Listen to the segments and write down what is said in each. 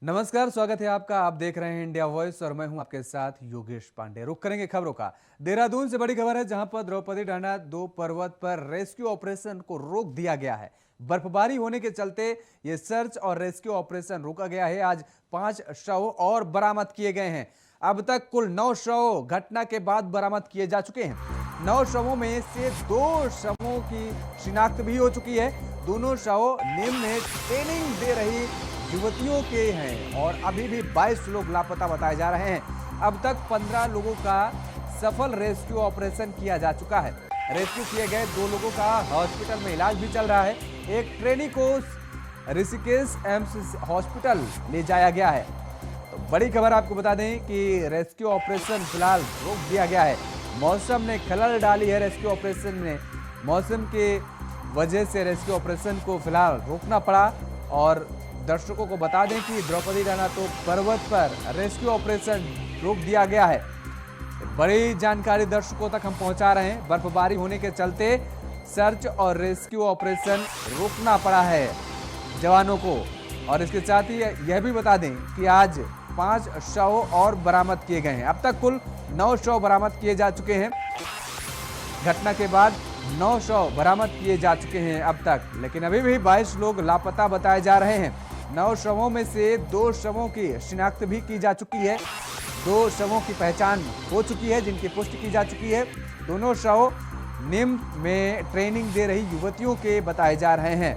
नमस्कार, स्वागत है आपका। आप देख रहे हैं इंडिया वॉइस और मैं हूं आपके साथ योगेश पांडे। रुक करेंगे खबरों का। देहरादून से बड़ी खबर है, जहां पर द्रौपदी डांडा 2 पर्वत पर रेस्क्यू ऑपरेशन को रोक दिया गया है। बर्फबारी होने के चलते ये सर्च और रेस्क्यू ऑपरेशन रोका गया है। आज 5 शव और बरामद किए गए हैं। अब तक कुल 9 शव घटना के बाद बरामद किए जा चुके हैं। 9 शवों में से 2 शवों की शिनाख्त भी हो चुकी है। दोनों शव निम्न में ट्रेनिंग दे रही युवतियों के हैं और अभी भी 22 लोग लापता बताए जा रहे हैं। अब तक 15 लोगों का सफल रेस्क्यू ऑपरेशन किया जा चुका है। रेस्क्यू किए गए 2 लोगों का हॉस्पिटल में इलाज भी चल रहा है। एक ट्रेनी को ऋषिकेश एम्स हॉस्पिटल ले जाया गया है। तो बड़ी खबर आपको बता दें कि रेस्क्यू ऑपरेशन फिलहाल रोक दिया गया है। मौसम ने खलल डाली है रेस्क्यू ऑपरेशन में। मौसम के वजह से रेस्क्यू ऑपरेशन को फिलहाल रोकना पड़ा। और दर्शकों को बता दें कि द्रौपदी डांडा तो पर्वत पर रेस्क्यू ऑपरेशन रोक दिया गया है। बड़ी जानकारी दर्शकों तक हम पहुंचा रहे हैं। बर्फबारी होने के चलते सर्च और रेस्क्यू ऑपरेशन रोकना पड़ा है जवानों को। और इसके साथ ही यह भी बता दें कि आज 5 शव और बरामद किए गए हैं। अब तक कुल 9 शव बरामद किए जा चुके हैं। घटना के बाद 9 शव बरामद किए जा चुके हैं अब तक, लेकिन अभी भी 22 लोग लापता बताए जा रहे हैं। 9 शवों में से 2 शवों की शिनाख्त भी की जा चुकी है। 2 शवों की पहचान हो चुकी है, जिनकी पुष्टि की जा चुकी है। दोनों शव निम्न में ट्रेनिंग दे रही युवतियों के बताए जा रहे हैं।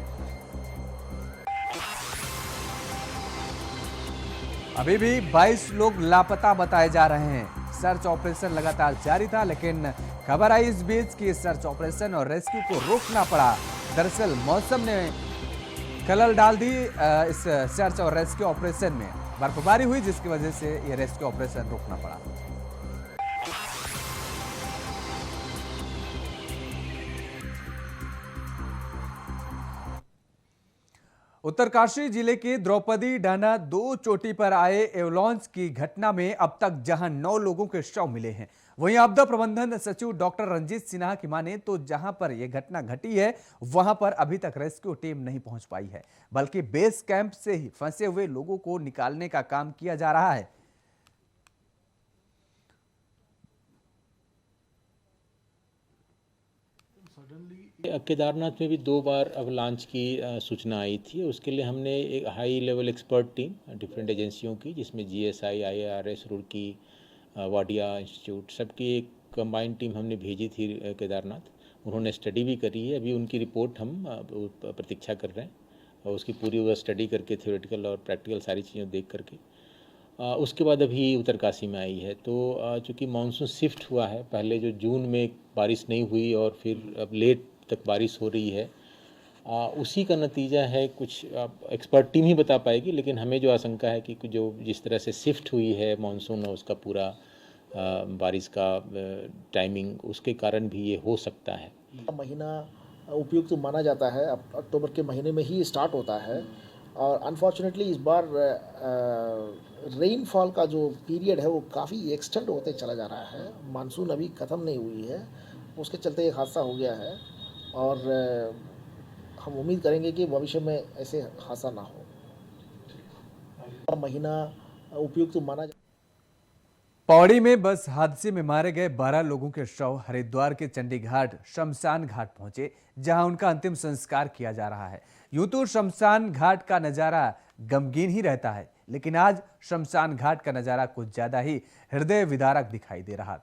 अभी भी 22 लोग लापता बताए जा रहे हैं। सर्च ऑपरेशन लगातार जारी था, लेकिन खबर आई इस बीच कि सर्च ऑपरेशन और रेस्क्यू को रोकना पड़ा। दरअसल मौसम ने खलल डाल दी इस सर्च और रेस्क्यू ऑपरेशन में। बर्फबारी हुई, जिसकी वजह से यह रेस्क्यू ऑपरेशन रोकना पड़ा। उत्तरकाशी जिले के द्रौपदी डांडा 2 चोटी पर आए एवलांच की घटना में अब तक जहां 9 लोगों के शव मिले हैं, वहीं आपदा प्रबंधन सचिव डॉक्टर रंजीत सिन्हा की माने तो जहां पर यह घटना घटी है वहां पर अभी तक रेस्क्यू टीम नहीं पहुंच पाई है, बल्कि बेस कैंप से ही फंसे हुए लोगों को निकालने का काम किया जा रहा है। केदारनाथ में भी 2 बार अवलांच की सूचना आई थी। उसके लिए हमने एक high level expert team different एजेंसियों की, जिसमें GSI, IRS, Roorkee, Wadia institute, सबकी एक कंबाइंड टीम हमने भेजी थी केदारनाथ। उन्होंने स्टडी भी करी है। अभी उनकी रिपोर्ट हम प्रतीक्षा कर रहे हैं और उसकी पूरी वो स्टडी करके थ्योरेटिकल और प्रैक्टिकल सारी चीज़ें देख करके उसके बाद अभी उत्तरकाशी में आई है। तो चूँकि मानसून शिफ्ट हुआ है, पहले जो जून में बारिश नहीं हुई और फिर अब लेट तक बारिश हो रही है, उसी का नतीजा है। कुछ एक्सपर्ट टीम ही बता पाएगी, लेकिन हमें जो आशंका है कि जो जिस तरह से शिफ्ट हुई है मानसून और उसका पूरा बारिश का टाइमिंग, उसके कारण भी ये हो सकता है। महीना उपयुक्त तो माना जाता है, अब अक्टूबर के महीने में ही स्टार्ट होता है। और अनफॉर्चुनेटली इस बार रेनफॉल का जो पीरियड है वो काफ़ी एक्सटेंड होते चला जा रहा है। मानसून अभी ख़त्म नहीं हुई है, उसके चलते एक हादसा हो गया है। और हम उम्मीद करेंगे कि भविष्य में ऐसे हादसा ना हो। महीना उपयुक्त तो माना पौड़ी में बस हादसे में मारे गए 12 लोगों के शव हरिद्वार के चंडीघाट शमशान घाट पहुंचे, जहां उनका अंतिम संस्कार किया जा रहा है। यूं तो शमशान घाट का नजारा गमगीन ही रहता है, लेकिन आज शमशान घाट का नजारा कुछ ज्यादा ही हृदय विदारक दिखाई दे रहा।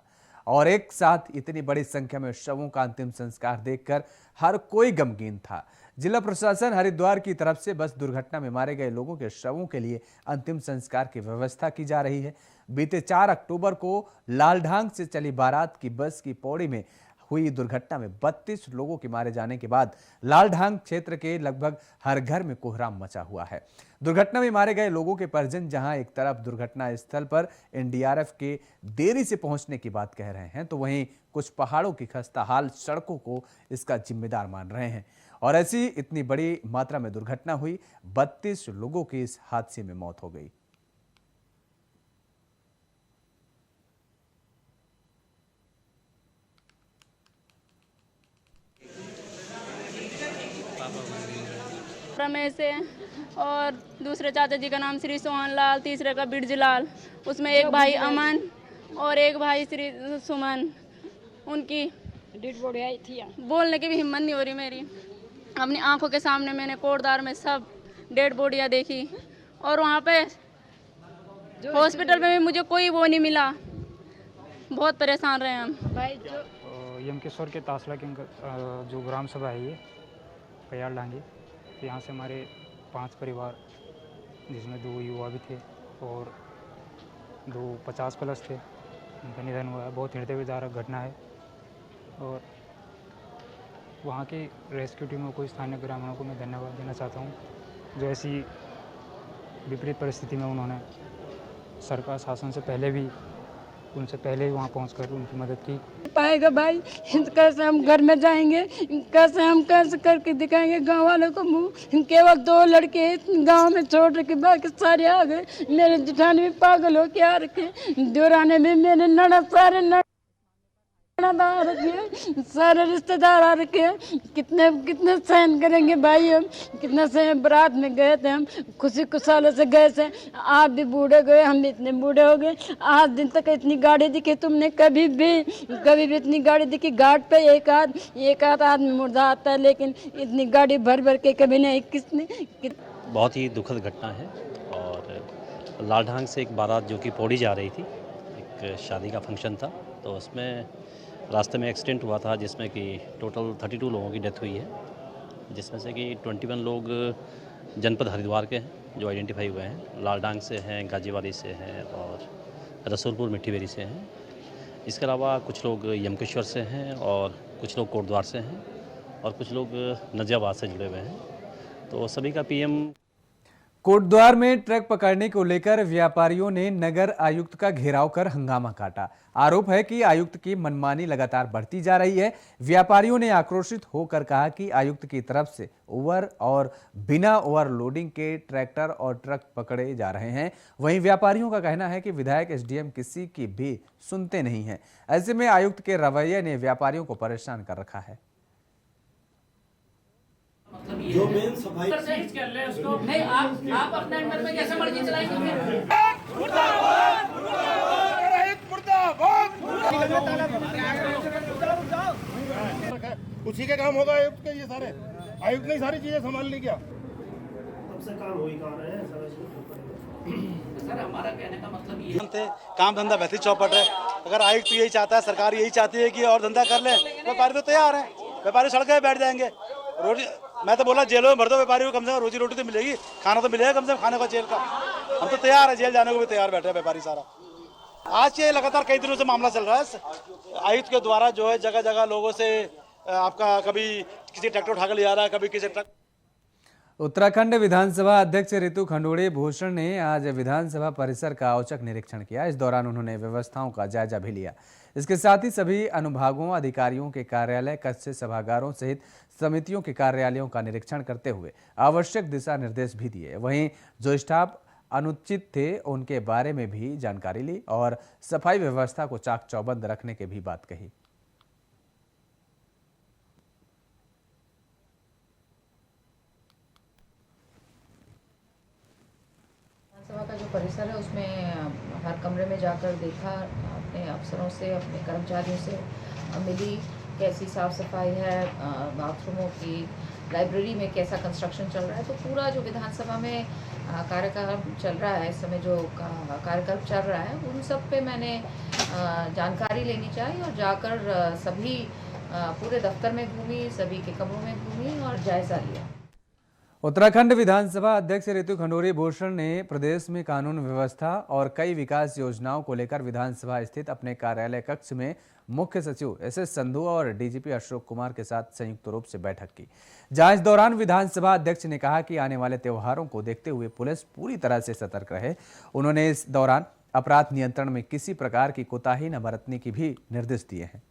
और एक साथ इतनी बड़ी संख्या में शवों का अंतिम संस्कार देखकर हर कोई गमगीन था। जिला प्रशासन हरिद्वार की तरफ से बस दुर्घटना में मारे गए लोगों के शवों के लिए अंतिम संस्कार की व्यवस्था की जा रही है। बीते 4 अक्टूबर को लालढांग से चली बारात की बस की पौड़ी में हुई दुर्घटना में 32 लोगों के मारे जाने के बाद लालढांग क्षेत्र के लगभग हर घर में कोहराम मचा हुआ है। दुर्घटना में मारे गए लोगों के परिजन जहां एक तरफ दुर्घटना स्थल पर एनडीआरएफ के देरी से पहुंचने की बात कह रहे हैं, तो वहीं कुछ पहाड़ों की खस्ताहाल सड़कों को इसका जिम्मेदार मान रहे हैं। और ऐसी इतनी बड़ी मात्रा में दुर्घटना हुई, 32 लोगों की इस हादसे में मौत हो गई। में से और दूसरे चाचा जी का नाम श्री सोहन लाल, तीसरे का बिरजू लाल। उसमें एक भाई अमन और एक भाई श्री सुमन। उनकी डेड बॉडी आई थी। बोलने की भी हिम्मत नहीं हो रही मेरी। अपनी आंखों के सामने मैंने कोटद्वार में सब डेड बॉडियाँ देखी और वहाँ पे हॉस्पिटल में भी मुझे कोई वो नहीं मिला। बहुत परेशान रहे हम। यमकेश्वर के तासला के जो ग्राम सभा है ये कयाल डांगी, तो यहाँ से हमारे 5 परिवार, जिसमें 2 युवा भी थे और 2 50+ थे, उनका निधन हुआ है। बहुत हृदय विदारक घटना है और वहाँ की रेस्क्यू टीमों को, स्थानीय ग्रामीणों को मैं धन्यवाद देना चाहता हूँ, जो ऐसी विपरीत परिस्थिति में उन्होंने सरकार शासन से पहले भी, उनसे पहले ही वहाँ पहुँचकर उनकी मदद की। पाएगा भाई, कैसे हम घर में जाएंगे, कैसे करके दिखाएंगे गांव वालों को मुंह। केवल 2 लड़के गांव में छोड़ रखे, बाकी सारे आ गए। मेरे जेठानी भी पागल हो के आ रखे, देवराने भी, मेरे ननद सारे आ रखे, सारे रिश्तेदार आ रखे। कितने सहन करेंगे भाई हम, कितना सहन। बारात में गए थे हम, खुशी खुशहाली से गए थे। आप भी बूढ़े गए, हम भी इतने बूढ़े हो गए। आज दिन तक इतनी गाड़ी दिखी तुमने कभी भी इतनी गाड़ी दिखी? घाट पे एक आध आदमी मुर्दा आता है, लेकिन इतनी गाड़ी भर भर के कभी नहीं। बहुत ही दुखद घटना है। और लालढांग से एक बारात जो कि पौड़ी जा रही थी, एक शादी का फंक्शन था, तो उसमें रास्ते में एक्सीडेंट हुआ था, जिसमें कि टोटल 32 लोगों की डेथ हुई है, जिसमें से कि 21 लोग जनपद हरिद्वार के हैं जो आइडेंटिफाई हुए हैं, लालढांग से हैं, गाजीवाली से हैं और रसूलपुर मिट्टीवेरी से हैं। इसके अलावा कुछ लोग यमकेश्वर से हैं और कुछ लोग कोटद्वार से हैं और कुछ लोग नजियाबाद से जुड़े हुए हैं। तो सभी का पीएम कोटद्वार में ट्रक पकड़ने को लेकर व्यापारियों ने नगर आयुक्त का घेराव कर हंगामा काटा। आरोप है कि आयुक्त की मनमानी लगातार बढ़ती जा रही है। व्यापारियों ने आक्रोशित होकर कहा कि आयुक्त की तरफ से ओवर और बिना ओवरलोडिंग के ट्रैक्टर और ट्रक पकड़े जा रहे हैं। वहीं व्यापारियों का कहना है कि विधायक एसडीएम किसी की भी सुनते नहीं हैं। ऐसे में आयुक्त के रवैये ने व्यापारियों को परेशान कर रखा है। जो मेन सफाई कर ले उसको नहीं, आप अपने अंडर में कैसे मर्जी चलाएंगे फिर? उसी के काम होगा आयुक्त के, ये सारे आयुक्त ने सारी चीजें संभाल ली क्या? सबसे काम हो ही कहाँ रहे हैं सर, हमारा कहने का मतलब ये थे, काम धंधा वैसे चौपट है। अगर आयुक्त यही चाहता है, सरकार यही चाहती है कि और धंधा कर ले, व्यापारी तो तैयार है, व्यापारी सड़क पे बैठ जाएंगे। रोटी मैं तो बोला जेलों में भर दो व्यापारी को, कम से कम रोजी रोटी तो मिलेगी, खाना तो मिलेगा कम से कम खाने का जेल का। हम तो तैयार है, जेल जाने को भी तैयार बैठे हैं व्यापारी सारा। आज ये लगातार कई दिनों से मामला चल रहा है। आयुक्त के द्वारा जो है जगह जगह लोगों से आपका कभी किसी ट्रैक्टर उठा कर ले जा रहा है, कभी किसी ट्रक। उत्तराखंड विधानसभा अध्यक्ष रितु खंडूड़ी भूषण ने आज विधानसभा परिसर का औचक निरीक्षण किया। इस दौरान उन्होंने व्यवस्थाओं का जायजा भी लिया। इसके साथ ही सभी अनुभागों, अधिकारियों के कार्यालय, कच्चे सभागारों सहित समितियों के कार्यालयों का निरीक्षण करते हुए आवश्यक दिशा निर्देश भी दिए। वहीं जो स्टाफ अनुचित थे उनके बारे में भी जानकारी ली और सफाई व्यवस्था को चाक चौबंद रखने की भी बात कही। विधानसभा का जो परिसर है उसमें हर कमरे में जाकर देखा, अपने अफसरों से, अपने कर्मचारियों से मिली, कैसी साफ़ सफाई है, बाथरूमों की, लाइब्रेरी में कैसा कंस्ट्रक्शन चल रहा है। तो पूरा जो विधानसभा में कार्यक्रम चल रहा है, इस समय जो कार्यक्रम चल रहा है, उन सब पे मैंने जानकारी लेनी चाहिए और जाकर सभी पूरे दफ्तर में घूमी, सभी के कमरों में घूमी और जायजा लिया। उत्तराखंड विधानसभा अध्यक्ष रितु खंडूड़ी भूषण ने प्रदेश में कानून व्यवस्था और कई विकास योजनाओं को लेकर विधानसभा स्थित अपने कार्यालय कक्ष में मुख्य सचिव एसएस संधू और डीजीपी अशोक कुमार के साथ संयुक्त रूप से बैठक की। जहां इस दौरान विधानसभा अध्यक्ष ने कहा कि आने वाले त्योहारों को देखते हुए पुलिस पूरी तरह से सतर्क रहे। उन्होंने इस दौरान अपराध नियंत्रण में किसी प्रकार की कोताही न बरतने की भी निर्देश दिए हैं।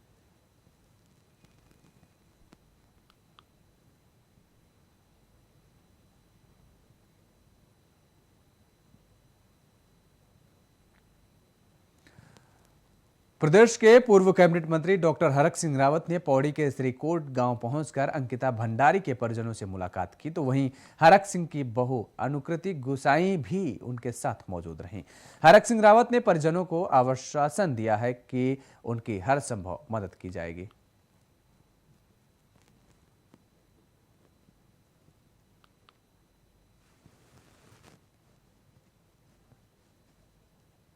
प्रदेश के पूर्व कैबिनेट मंत्री डॉक्टर हरक सिंह रावत ने पौड़ी के श्रीकोट गांव पहुंचकर अंकिता भंडारी के परिजनों से मुलाकात की, तो वहीं हरक सिंह की बहू अनुकृति गुसाई भी उनके साथ मौजूद रहीं। हरक सिंह रावत ने परिजनों को आश्वासन दिया है कि उनकी हर संभव मदद की जाएगी।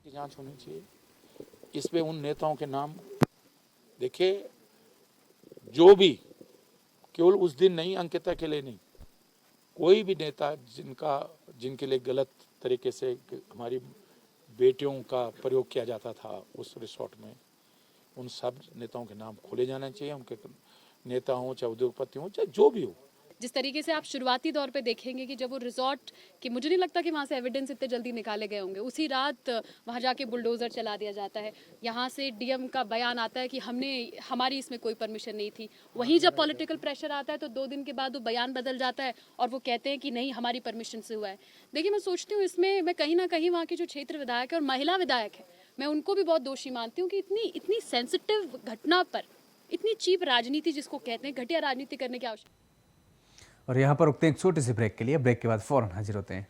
जांच होनी चाहिए। इसमें उन नेताओं के नाम देखिए, जो भी केवल उस दिन नहीं, अंकिता के लिए नहीं, कोई भी नेता जिनके लिए गलत तरीके से हमारी बेटियों का प्रयोग किया जाता था उस रिसोर्ट में, उन सब नेताओं के नाम खोले जाने चाहिए। उनके नेता हों, चाहे उद्योगपति हों, चाहे जो भी हो। जिस तरीके से आप शुरुआती दौर पे देखेंगे कि जब वो रिजॉर्ट कि मुझे नहीं लगता कि वहाँ से एविडेंस इतने जल्दी निकाले गए होंगे, उसी रात वहाँ जाके बुलडोज़र चला दिया जाता है। यहाँ से डीएम का बयान आता है कि हमारी इसमें कोई परमिशन नहीं थी। वहीं जब पॉलिटिकल प्रेशर आता है तो 2 दिन के बाद वो बयान बदल जाता है और वो कहते हैं कि नहीं, हमारी परमिशन से हुआ है। देखिए, मैं सोचती हूँ इसमें मैं कहीं ना कहीं वहाँ के जो क्षेत्र विधायक है और महिला विधायक है, मैं उनको भी बहुत दोषी मानती हूँ कि इतनी सेंसिटिव घटना पर इतनी चीप राजनीति, जिसको कहते हैं घटिया राजनीति, करने की आवश्यकता। और यहाँ पर रुकते हैं एक छोटे से ब्रेक के लिए। ब्रेक के बाद फौरन हाजिर होते हैं।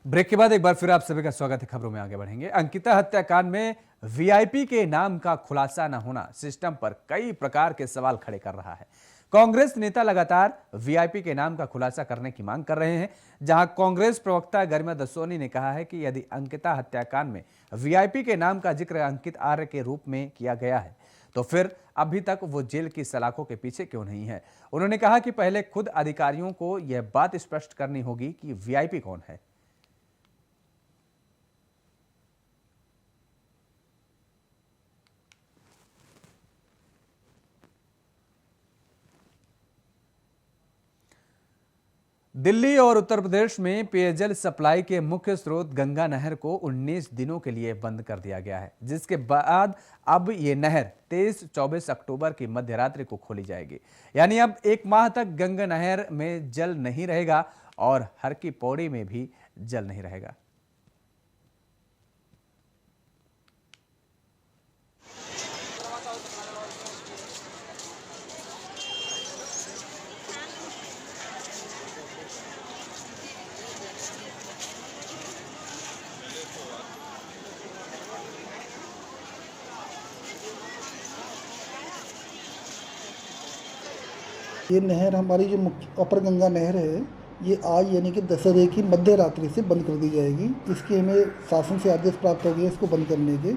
ब्रेक के बाद एक बार फिर आप सभी का स्वागत है। खबरों में आगे बढ़ेंगे। अंकिता हत्याकांड में वीआईपी के नाम का खुलासा न होना सिस्टम पर कई प्रकार के सवाल खड़े कर रहा है। कांग्रेस नेता लगातार वीआईपी के नाम का खुलासा करने की मांग कर रहे हैं, जहां कांग्रेस प्रवक्ता गरिमा दसोनी ने कहा है कि यदि अंकिता हत्याकांड में वीआईपी के नाम का जिक्र अंकित आर्य के रूप में किया गया है तो फिर अभी तक वो जेल की सलाखों के पीछे क्यों नहीं है। उन्होंने कहा कि पहले खुद अधिकारियों को यह बात स्पष्ट करनी होगी कि वीआईपी कौन है। दिल्ली और उत्तर प्रदेश में पेयजल सप्लाई के मुख्य स्रोत गंगा नहर को 19 दिनों के लिए बंद कर दिया गया है, जिसके बाद अब ये नहर 23-24 अक्टूबर की मध्य रात्रि को खोली जाएगी। यानी अब 1 माह तक गंगा नहर में जल नहीं रहेगा और हर की पौड़ी में भी जल नहीं रहेगा। ये नहर हमारी जो मुख्य अपर गंगा नहर है, ये आज यानी कि दशहरे की मध्य रात्रि से बंद कर दी जाएगी। इसके हमें शासन से आदेश प्राप्त हो गया इसको बंद करने के।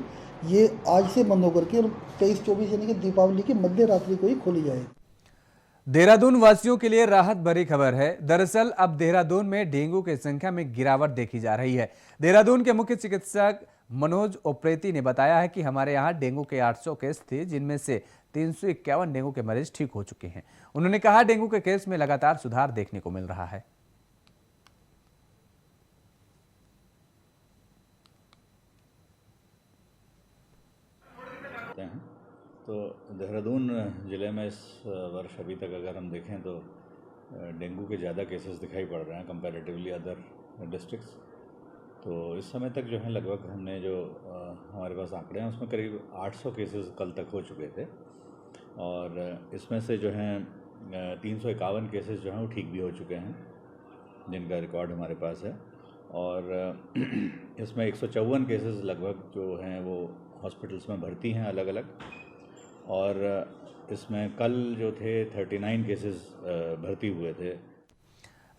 ये आज से बंद होकर के 23-24 यानी कि दीपावली की मध्य रात्रि को ही खोली जाएगी। देहरादून वासियों के लिए राहत भरी खबर है। दरअसल अब देहरादून में डेंगू की संख्या में गिरावट देखी जा रही है। देहरादून के मुख्य चिकित्सक मनोज ओप्रेती ने बताया है कि हमारे यहाँ डेंगू के 800 केस थे, जिनमें से 351 डेंगू के मरीज ठीक हो चुके हैं। उन्होंने कहा डेंगू के केस में लगातार सुधार देखने को मिल रहा है। तो देहरादून ज़िले में इस वर्ष अभी तक अगर हम देखें तो डेंगू के ज़्यादा केसेस दिखाई पड़ रहे हैं कंपैरेटिवली अदर डिस्ट्रिक्ट्स। तो इस समय तक जो है लगभग हमने जो हमारे पास आंकड़े हैं उसमें करीब 800 केसेस कल तक हो चुके थे और इसमें से जो हैं 351 केसेस जो हैं वो ठीक भी हो चुके हैं, जिनका रिकॉर्ड हमारे पास है। और इसमें 154 केसेस लगभग जो हैं वो हॉस्पिटल्स में भर्ती हैं अलग अलग। और इसमें कल जो थे 39 केसेस भर्ती हुए थे।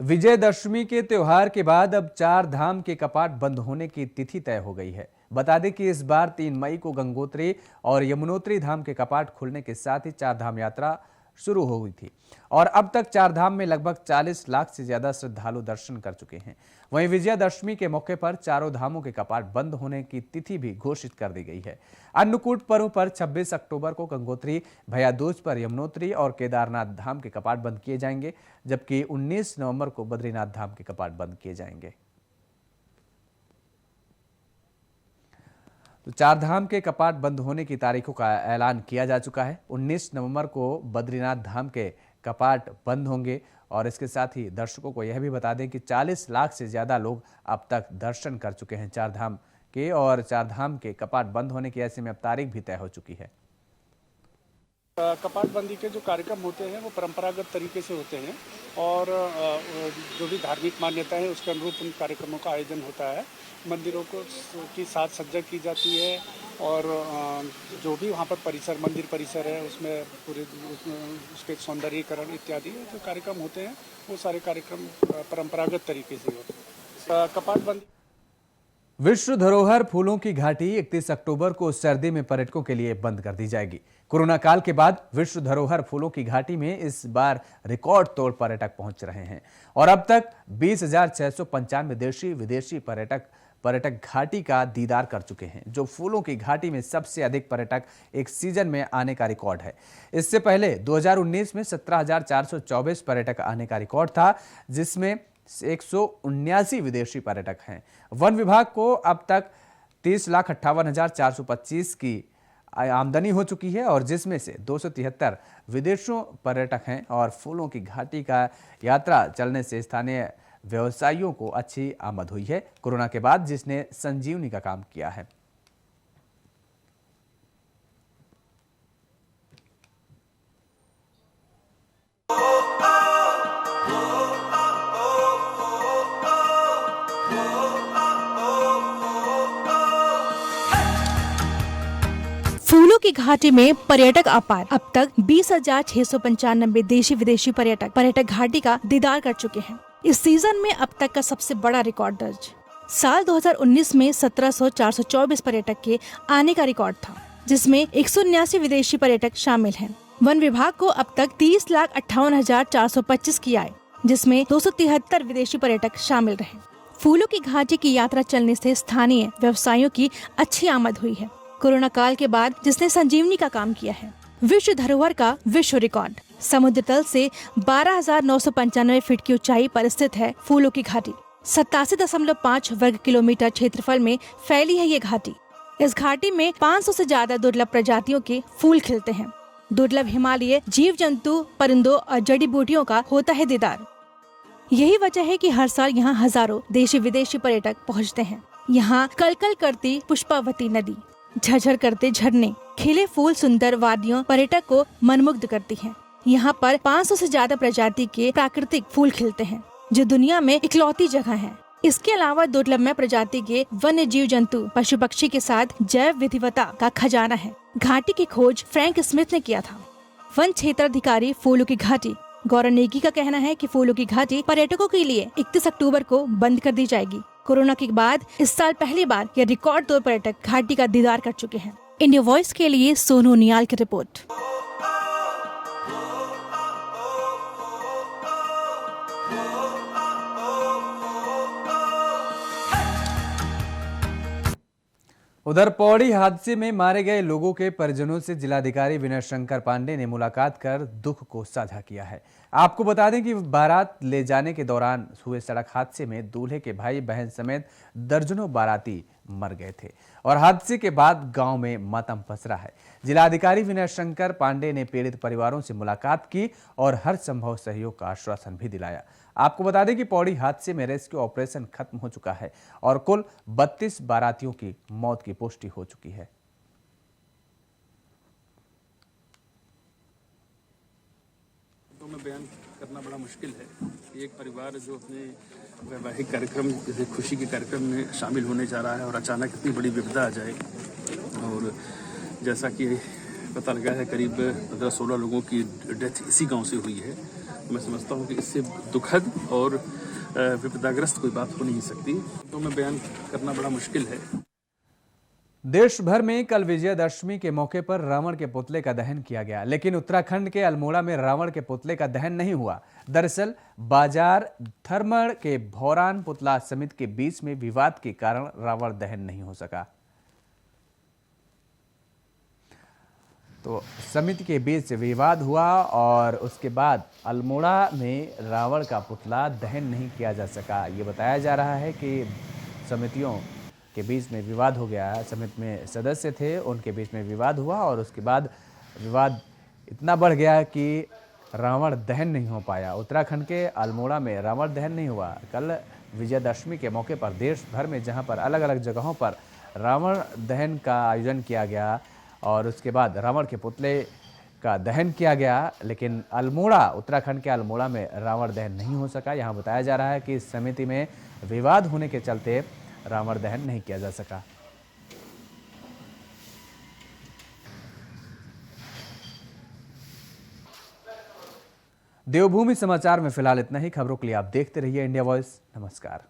विजयदशमी के त्योहार के बाद अब 4 धाम के कपाट बंद होने की तिथि तय हो गई है। बता दें कि इस बार 3 मई को गंगोत्री और यमुनोत्री धाम के कपाट खुलने के साथ ही 4 धाम यात्रा शुरू हो हुई थी और अब तक 4 धाम में लगभग 40 लाख से ज्यादा श्रद्धालु दर्शन कर चुके हैं। वहीं विजयादशमी के मौके पर चारों धामों के कपाट बंद होने की तिथि भी घोषित कर दी गई है। अन्नकूट पर्व पर 26 अक्टूबर को गंगोत्री, भैया दूज पर यमुनोत्री और केदारनाथ धाम के कपाट बंद किए जाएंगे, जबकि 19 नवंबर को बद्रीनाथ धाम के कपाट बंद किए जाएंगे। तो 4 धाम के कपाट बंद होने की तारीखों का ऐलान किया जा चुका है। 19 नवंबर को बद्रीनाथ धाम के कपाट बंद होंगे और इसके साथ ही दर्शकों को यह भी बता दें कि 40 लाख से ज़्यादा लोग अब तक दर्शन कर चुके हैं 4 धाम के और चारधाम के कपाट बंद होने की ऐसे में अब तारीख भी तय हो चुकी है। कपाट बंदी के जो कार्यक्रम होते हैं वो परंपरागत तरीके से होते हैं और जो भी धार्मिक मान्यता है उसके अनुरूप उन कार्यक्रमों का आयोजन होता है। मंदिरों को की साज सज्जा की जाती है और जो भी वहाँ पर परिसर मंदिर परिसर है उसमें पूरे उसके सौंदर्यीकरण इत्यादि जो कार्यक्रम होते हैं वो सारे कार्यक्रम परंपरागत तरीके से होते हैं। कपाट बंदी विश्व धरोहर फूलों की घाटी 31 अक्टूबर को सर्दी में पर्यटकों के लिए बंद कर दी जाएगी। कोरोना काल के बाद विश्व धरोहर फूलों की घाटी में इस बार रिकॉर्ड तोड़ पर्यटक पहुंच रहे हैं और अब तक 20,695 देशी विदेशी पर्यटक घाटी का दीदार कर चुके हैं, जो फूलों की घाटी में सबसे अधिक पर्यटक एक सीजन में आने का रिकॉर्ड है। इससे पहले 2019 में 17,424 पर्यटक आने का रिकॉर्ड था, जिसमें 179 विदेशी पर्यटक हैं। वन विभाग को अब तक 30,58,425 की आमदनी हो चुकी है और जिसमें से 273 विदेशों पर्यटक हैं और फूलों की घाटी का यात्रा चलने से स्थानीय व्यवसायियों को अच्छी आमद हुई है। कोरोना के बाद जिसने संजीवनी का काम किया है। फूलों की घाटी में पर्यटक अपार। अब तक 20,695 देशी विदेशी पर्यटक घाटी का दीदार कर चुके हैं। इस सीजन में अब तक का सबसे बड़ा रिकॉर्ड दर्ज। साल 2019 में 17,424 पर्यटक के आने का रिकॉर्ड था, जिसमें 179 विदेशी पर्यटक शामिल हैं। वन विभाग को अब तक 30,58,425 की आय, जिसमें 273 विदेशी पर्यटक शामिल रहे। फूलों की घाटी की यात्रा चलने से स्थानीय व्यवसायियों की अच्छी आमद हुई है। कोरोना काल के बाद जिसने संजीवनी का काम किया है। विश्व धरोहर का विश्व रिकॉर्ड। समुद्र तल से 12,995 फीट की ऊंचाई पर स्थित है फूलों की घाटी। 87.5 वर्ग किलोमीटर क्षेत्रफल में फैली है ये घाटी। इस घाटी में 500 से ज्यादा दुर्लभ प्रजातियों के फूल खिलते हैं। दुर्लभ हिमालय जीव जंतु, परिंदों और जड़ी बूटियों का होता है दीदार। यही वजह है कि हर साल यहाँ हजारों देशी विदेशी पर्यटक पहुँचते हैं। यहाँ कलकल करती पुष्पावती नदी, झरझर करते झरने, खिले फूल, सुंदर वादियों पर्यटक को मनमुग्ध करती हैं। यहाँ पर 500 से ज्यादा प्रजाति के प्राकृतिक फूल खिलते हैं, जो दुनिया में इकलौती जगह है। इसके अलावा दुर्लभ प्रजाति के वन्य जीव जंतु, पशु पक्षी के साथ जैव विविधता का खजाना है। घाटी की खोज फ्रैंक स्मिथ ने किया था। वन क्षेत्राधिकारी फूलों की घाटी गौरव नेगी का कहना है कि फूलों की घाटी पर्यटकों के लिए 31 अक्टूबर को बंद कर दी जाएगी। कोरोना के बाद इस साल पहली बार ये रिकॉर्ड तोड़ पर्यटक घाटी का दीदार कर चुके हैं। इंडिया वॉइस के लिए सोनू नियाल की रिपोर्ट। उधर पौड़ी हादसे में मारे गए लोगों के परिजनों से जिलाधिकारी विनय शंकर पांडे ने मुलाकात कर दुख को साझा किया है। आपको बता दें कि बारात ले जाने के दौरान हुए सड़क हादसे में दूल्हे के भाई बहन समेत दर्जनों बाराती मर गए थे और हादसे के बाद गांव में मातम पसरा है। जिलाधिकारी विनय शंकर पांडे ने पीड़ित परिवारों से मुलाकात की और हर संभव सहयोग का आश्वासन भी दिलाया। आपको बता दें कि पौड़ी हादसे में रेस्क्यू ऑपरेशन खत्म हो चुका है और कुल 32 बारातियों की मौत की पुष्टि हो चुकी है। तो में बयान करना बड़ा मुश्किल है। एक परिवार जो अपने वैवाहिक कार्यक्रम, जैसे खुशी के कार्यक्रम में शामिल होने जा रहा है और अचानक इतनी बड़ी विपदा आ जाए, और जैसा कि पता लगा है करीब 15-16 लोगों की डेथ इसी गांव से हुई है। मैं समझता हूं कि इससे दुखद और विपदाग्रस्त कोई बात हो नहीं सकती। तो में बयान करना बड़ा मुश्किल है। देश भर में कल विजयदशमी के मौके पर रावण के पुतले का दहन किया गया, लेकिन उत्तराखंड के अल्मोड़ा में रावण के पुतले का दहन नहीं हुआ। दरअसल बाजार धर्मड़ के भौरान पुतला समिति के बीच में विवाद के कारण रावण दहन नहीं हो सका। तो समिति के बीच विवाद हुआ और उसके बाद अल्मोड़ा में रावण का पुतला दहन नहीं किया जा सका। ये बताया जा रहा है कि समितियों के बीच में विवाद हो गया। समिति में सदस्य थे, उनके बीच में विवाद हुआ और उसके बाद विवाद इतना बढ़ गया कि रावण दहन नहीं हो पाया। उत्तराखंड के अल्मोड़ा में रावण दहन नहीं हुआ। कल विजयदशमी के मौके पर देश भर में जहां पर अलग अलग जगहों पर रावण दहन का आयोजन किया गया और उसके बाद रावण के पुतले का दहन किया गया, लेकिन अल्मोड़ा, उत्तराखंड के अल्मोड़ा में रावण दहन नहीं हो सका। यहाँ बताया जा रहा है कि इस समिति में विवाद होने के चलते रावण दहन नहीं किया जा सका। देवभूमि समाचार में फिलहाल इतना ही। खबरों के लिए आप देखते रहिए इंडिया वॉइस। नमस्कार।